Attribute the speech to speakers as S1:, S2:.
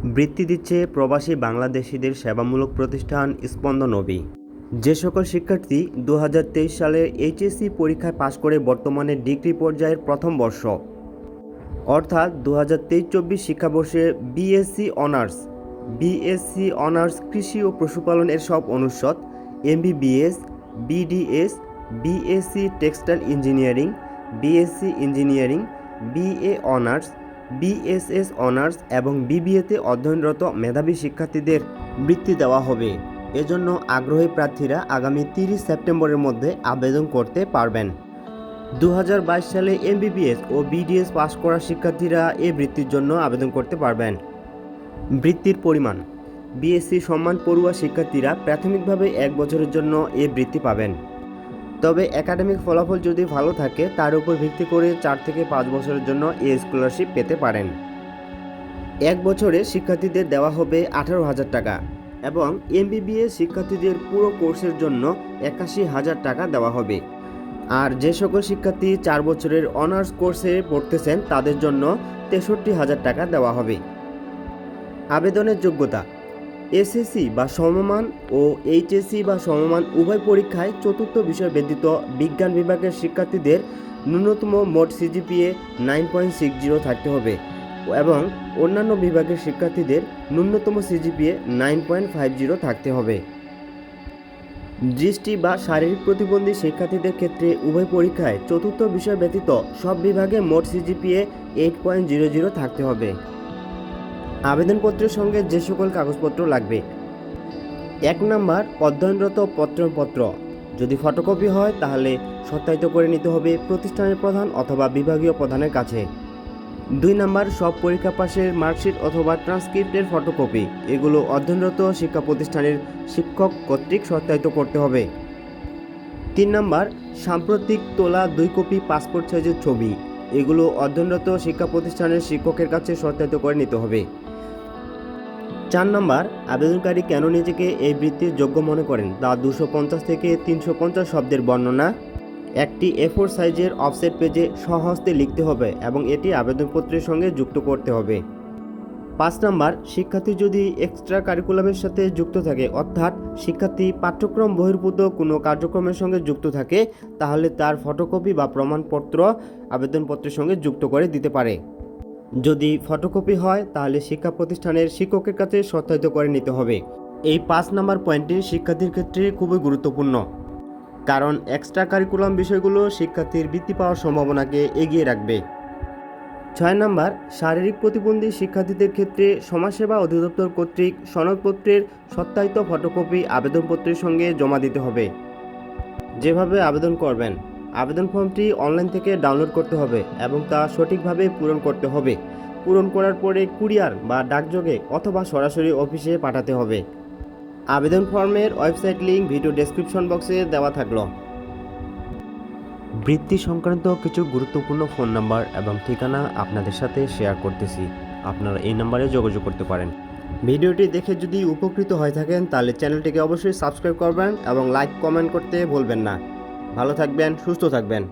S1: বৃত্তি দিচ্ছে প্রবাসী বাংলাদেশিদের সেবামূলক প্রতিষ্ঠান স্পন্দন-অবি। যে সকল শিক্ষার্থী 2023 সালে এইচএসসি পরীক্ষায় পাশ করে বর্তমানে ডিগ্রি পর্যায়ের প্রথম বর্ষ অর্থাৎ 2023-24 শিক্ষাবর্ষে বিএসসি অনার্স কৃষি ও পশুপালন এর সব অনুষদ, MBBS, BDS, BSc textile engineering, BSc engineering, BA honours, BSS honours এবং বিবিএতে অধ্যয়নরত মেধাবী শিক্ষার্থীদের বৃত্তি দেওয়া হবে। এজন্য আগ্রহী প্রার্থীরা আগামী 30 সেপ্টেম্বরের মধ্যে আবেদন করতে পারবেন। 2022 সালে এমবিবিএস ও বিডিএস পাস করা শিক্ষার্থীরা এই বৃত্তির জন্য আবেদন করতে পারবেন। বৃত্তির পরিমাণ: বিএসসি সম্মান পড়ুয়া শিক্ষার্থীরা প্রাথমিকভাবে 1 বছরের জন্য এই বৃত্তি পাবেন। তবে একাডেমিক ফলাফল যদি ভালো থাকে তার উপর ভিত্তি করে 4 থেকে 5 বছরের জন্য এই স্কলারশিপ পেতে পারেন। 1 বছরে শিক্ষার্থীদের দেওয়া হবে 18,000 টাকা এবং এমবিবিএস শিক্ষার্থীদের পুরো কোর্সের জন্য 81,000 টাকা দেওয়া হবে। আর যে সকল শিক্ষার্থী 4 বছরের অনার্স কোর্সে পড়তেছেন তাদের জন্য 63,000 টাকা দেওয়া হবে। আবেদনের যোগ্যতা: এসএসসি বা সমমান ও এইচএসসি বা সমমান উভয় পরীক্ষায় চতুর্থ বিষয় ব্যতীত বিজ্ঞান বিভাগের শিক্ষার্থীদের ন্যূনতম মোট সিজিপিএ 9.60 থাকতে হবে এবং অন্যান্য বিভাগের শিক্ষার্থীদের ন্যূনতম সিজিপিএ 9.50 থাকতে হবে। দৃষ্টি বা শারীরিক প্রতিবন্ধী শিক্ষার্থীদের ক্ষেত্রে উভয় পরীক্ষায় চতুর্থ বিষয় ব্যতীত সব বিভাগে মোট সিজিপিএ 8.00 থাকতে হবে। আবেদনপত্রের সঙ্গে যে সকল কাগজপত্র লাগবে: 1 নম্বর অধ্যয়নরত প্রত্যয়নপত্র, যদি ফটোকপি হয় তাহলে সত্যায়িত করে নিতে হবে প্রতিষ্ঠানের প্রধান অথবা বিভাগীয় প্রধানের কাছে। 2 নম্বর সব পরীক্ষা পাশের মার্কশিট অথবা ট্রান্সক্রিপ্টের ফটোকপি, এগুলো অধ্যয়নরত শিক্ষা প্রতিষ্ঠানের শিক্ষক কর্তৃক সত্যায়িত করতে হবে। 3 নম্বর সাম্প্রতিক তোলা 2 কপি পাসপোর্ট সাইজের ছবি, এগুলো অধ্যয়নরত শিক্ষা প্রতিষ্ঠানের শিক্ষকের কাছে সত্যায়িত করে নিতে হবে। 4 নম্বর আবেদনকারী কেন নিজেকে এই বৃত্তির যোগ্য মনে করেন তা 250 থেকে 350 শব্দের বর্ণনা একটি A4 সাইজের অফসেট পেজে স্বহস্তে লিখতে হবে এবং এটি আবেদনপত্রের সঙ্গে যুক্ত করতে হবে। 5 নম্বর শিক্ষার্থী যদি এক্সট্রা কারিকুলামের সাথে যুক্ত থাকে অর্থাৎ শিক্ষার্থী পাঠ্যক্রম বহির্ভূত কোনো কার্যক্রমের সঙ্গে যুক্ত থাকে তাহলে তার ফটোকপি বা প্রমাণপত্র আবেদনপত্রের সঙ্গে যুক্ত করে দিতে পারে। যদি ফটোকপি হয় তাহলে শিক্ষা প্রতিষ্ঠানের শিক্ষকের কাছে সত্যায়িত করে নিতে হবে। এই 5 নম্বর পয়েন্টটি শিক্ষার্থীর ক্ষেত্রে খুবই গুরুত্বপূর্ণ, কারণ এক্সট্রা কারিকুলাম বিষয়গুলো শিক্ষার্থীর বৃত্তি পাওয়ার সম্ভাবনাকে এগিয়ে রাখবে। 6 নম্বর শারীরিক প্রতিবন্ধী শিক্ষার্থীদের ক্ষেত্রে সমাজসেবা অধিদপ্তর কর্তৃক সনদপত্রের সত্যায়িত ফটোকপি আবেদনপত্রের সঙ্গে জমা দিতে হবে। যেভাবে আবেদন করবেন: আবেদন ফর্মটি অনলাইন থেকে ডাউনলোড করতে হবে এবং তা সঠিকভাবে পূরণ করতে হবে। পূরণ করার পরে কুরিয়ার বা ডাকযোগে অথবা সরাসরি অফিসে পাঠাতে হবে। আবেদন ফর্মের ওয়েবসাইট লিঙ্ক ভিডিও ডেসক্রিপশন বক্সে দেওয়া থাকলো। বৃত্তি সংক্রান্ত কিছু গুরুত্বপূর্ণ ফোন নাম্বার এবং ঠিকানা আপনাদের সাথে শেয়ার করতেছি, আপনারা এই নাম্বারে যোগাযোগ করতে পারেন। ভিডিওটি দেখে যদি উপকৃত হয়ে থাকেন তাহলে চ্যানেলটিকে অবশ্যই সাবস্ক্রাইব করবেন এবং লাইক কমেন্ট করতে ভুলবেন না। ভালো থাকবেন, সুস্থ থাকবেন।